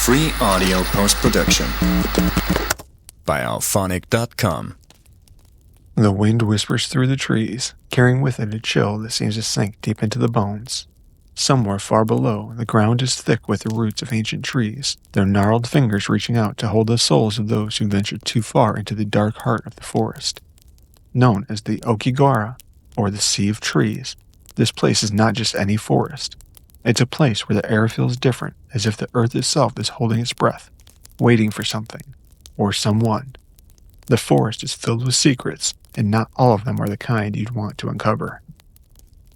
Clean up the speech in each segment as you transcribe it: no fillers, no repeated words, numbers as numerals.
Free audio post-production by alphonic.com. The wind whispers through the trees, carrying with it a chill that seems to sink deep into the bones. Somewhere far below, the ground is thick with the roots of ancient trees, their gnarled fingers reaching out to hold the souls of those who ventured too far into the dark heart of the forest. Known as the Aokigahara, or the Sea of Trees, this place is not just any forest. It's a place where the air feels different, as if the earth itself is holding its breath, waiting for something, or someone. The forest is filled with secrets, and not all of them are the kind you'd want to uncover.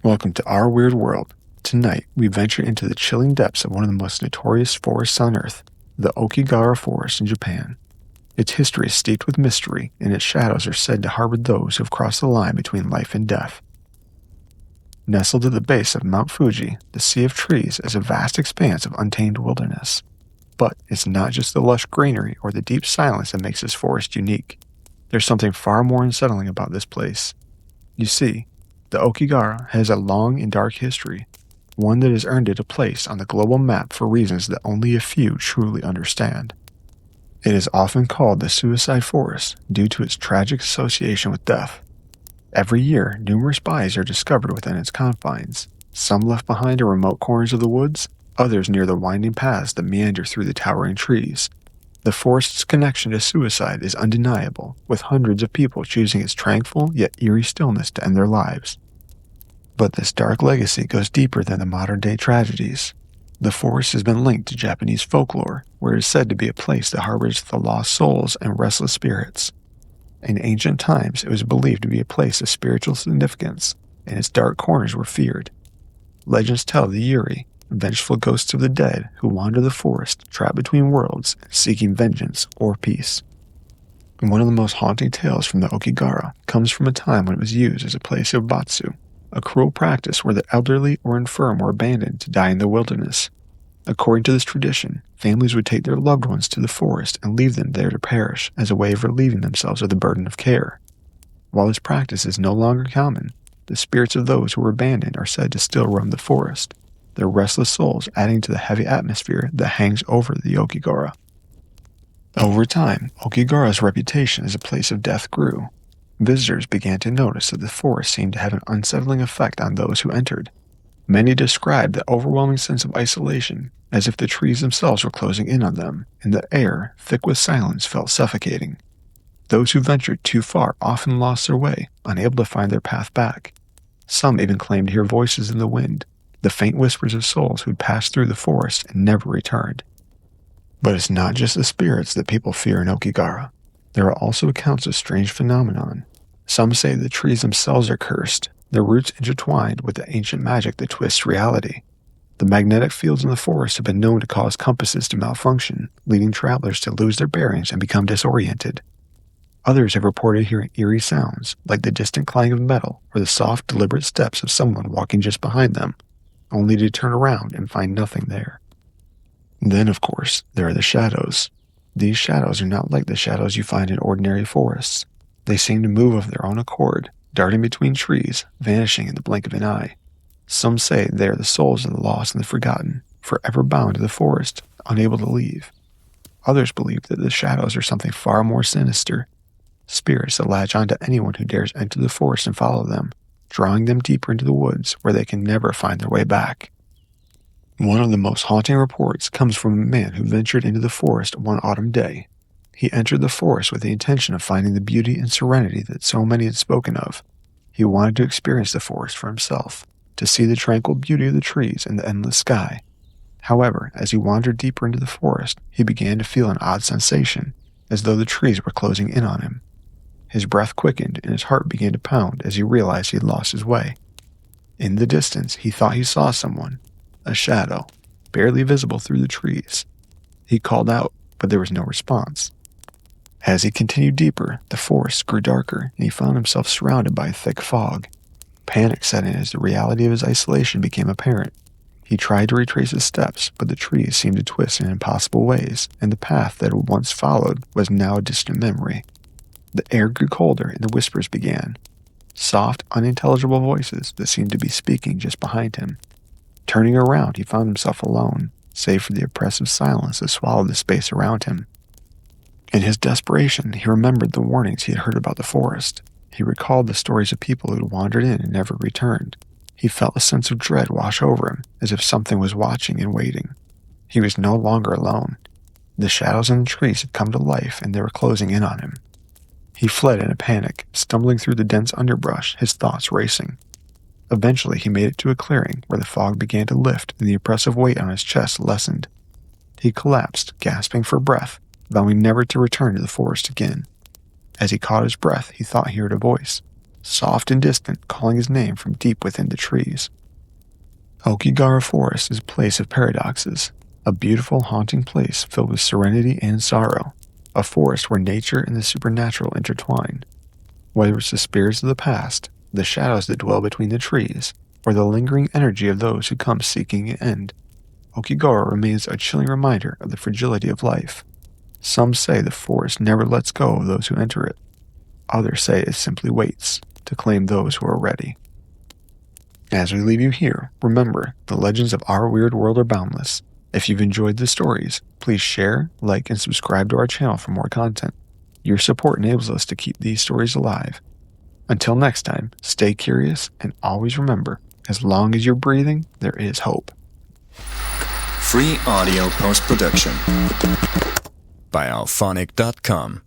Welcome to our weird world. Tonight, we venture into the chilling depths of one of the most notorious forests on Earth, the Aokigahara Forest in Japan. Its history is steeped with mystery, and its shadows are said to harbor those who have crossed the line between life and death. Nestled at the base of Mount Fuji, the Sea of Trees is a vast expanse of untamed wilderness. But it's not just the lush greenery or the deep silence that makes this forest unique. There's something far more unsettling about this place. You see, the Aokigahara has a long and dark history, one that has earned it a place on the global map for reasons that only a few truly understand. It is often called the suicide forest due to its tragic association with death. Every year, numerous bodies are discovered within its confines, some left behind in remote corners of the woods, others near the winding paths that meander through the towering trees. The forest's connection to suicide is undeniable, with hundreds of people choosing its tranquil yet eerie stillness to end their lives. But this dark legacy goes deeper than the modern-day tragedies. The forest has been linked to Japanese folklore, where it is said to be a place that harbors the lost souls and restless spirits. In ancient times, it was believed to be a place of spiritual significance, and its dark corners were feared. Legends tell of the eerie, vengeful ghosts of the dead who wander the forest, trapped between worlds, seeking vengeance or peace. One of the most haunting tales from the Aokigahara comes from a time when it was used as a place of batsu, a cruel practice where the elderly or infirm were abandoned to die in the wilderness. According to this tradition, families would take their loved ones to the forest and leave them there to perish as a way of relieving themselves of the burden of care. While this practice is no longer common, the spirits of those who were abandoned are said to still roam the forest, their restless souls adding to the heavy atmosphere that hangs over the Aokigahara. Over time, Aokigahara's reputation as a place of death grew. Visitors began to notice that the forest seemed to have an unsettling effect on those who entered. Many described the overwhelming sense of isolation, as if the trees themselves were closing in on them, and the air, thick with silence, felt suffocating. Those who ventured too far often lost their way, unable to find their path back. Some even claimed to hear voices in the wind, the faint whispers of souls who had passed through the forest and never returned. But it's not just the spirits that people fear in Aokigahara. There are also accounts of strange phenomenon. Some say the trees themselves are cursed, their roots intertwined with the ancient magic that twists reality. The magnetic fields in the forest have been known to cause compasses to malfunction, leading travelers to lose their bearings and become disoriented. Others have reported hearing eerie sounds, like the distant clang of metal or the soft, deliberate steps of someone walking just behind them, only to turn around and find nothing there. Then, of course, there are the shadows. These shadows are not like the shadows you find in ordinary forests. They seem to move of their own accord, darting between trees, vanishing in the blink of an eye. Some say they are the souls of the lost and the forgotten, forever bound to the forest, unable to leave. Others believe that the shadows are something far more sinister, spirits that latch onto anyone who dares enter the forest and follow them, drawing them deeper into the woods where they can never find their way back. One of the most haunting reports comes from a man who ventured into the forest one autumn day. He entered the forest with the intention of finding the beauty and serenity that so many had spoken of. He wanted to experience the forest for himself, to see the tranquil beauty of the trees and the endless sky. However, as he wandered deeper into the forest, he began to feel an odd sensation, as though the trees were closing in on him. His breath quickened and his heart began to pound as he realized he had lost his way. In the distance, he thought he saw someone, a shadow, barely visible through the trees. He called out, but there was no response. As he continued deeper, the forest grew darker, and he found himself surrounded by a thick fog. Panic set in as the reality of his isolation became apparent. He tried to retrace his steps, but the trees seemed to twist in impossible ways, and the path that had once followed was now a distant memory. The air grew colder, and the whispers began. Soft, unintelligible voices that seemed to be speaking just behind him. Turning around, he found himself alone, save for the oppressive silence that swallowed the space around him. In his desperation, he remembered the warnings he had heard about the forest. He recalled the stories of people who had wandered in and never returned. He felt a sense of dread wash over him, as if something was watching and waiting. He was no longer alone. The shadows in the trees had come to life, and they were closing in on him. He fled in a panic, stumbling through the dense underbrush, his thoughts racing. Eventually, he made it to a clearing where the fog began to lift and the oppressive weight on his chest lessened. He collapsed, gasping for breath, vowing never to return to the forest again. As he caught his breath, he thought he heard a voice, soft and distant, calling his name from deep within the trees. Aokigahara Forest is a place of paradoxes, a beautiful, haunting place filled with serenity and sorrow, a forest where nature and the supernatural intertwine. Whether it's the spirits of the past, the shadows that dwell between the trees, or the lingering energy of those who come seeking an end, Aokigahara remains a chilling reminder of the fragility of life. Some say the forest never lets go of those who enter it. Others say it simply waits to claim those who are ready. As we leave you here, remember, the legends of our weird world are boundless. If you've enjoyed the stories, please share, like, and subscribe to our channel for more content. Your support enables us to keep these stories alive. Until next time, stay curious and always remember, as long as you're breathing, there is hope. Free audio post-production by Alphonic.com.